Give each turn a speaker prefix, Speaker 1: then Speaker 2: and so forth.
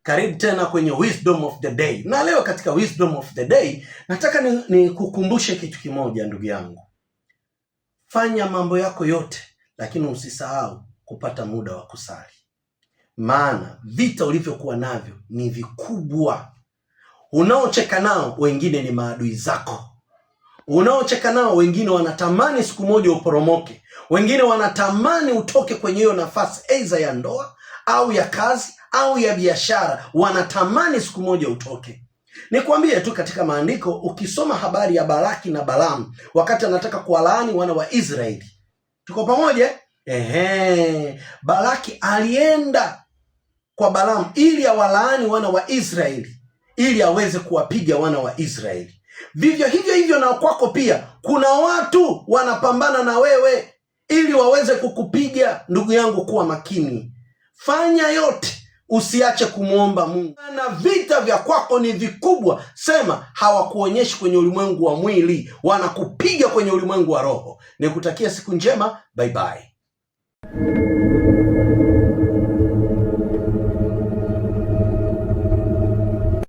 Speaker 1: Karibu tena kwenye Wisdom of the Day. Na leo katika Wisdom of the Day nataka nikukumbushe kitu kimoja ndugu yangu. Fanya mambo yako yote, lakini usisahau kupata muda wa kusali. Maana vita ulivyokuwa navyo ni vikubwa. Unaocheka nao wengine ni maadui zako. Unaocheka nao wengine wanatamani siku moja uporomoke. Wengine wanatamani utoke kwenye hiyo nafasi, aidha ya ndoa au ya kazi au ya biashara. Wanatamani siku moja utoke. Nikwambie tu katika maandiko, ukisoma habari ya Balaki na Balaam wakati anataka kuwalaani wana wa Israeli. Tuko pamoja? Balaki alienda kwa Balaam ili awalaani wana wa Israeli, ili aweze kuwapiga wana wa Israeli. Vivyo hivyo na kwako pia kuna watu wanapambana na wewe ili waweze kukupiga. Ndugu yangu, kuwa makini. Fanya yote, usiache kumuomba Mungu. Na vita vya kwako ni vikubwa. Sema hawakuonyeshi kwenye ulimwengu wa mwili, wanakupiga kwenye ulimwengu wa roho. Nikutakia siku njema. Bye bye.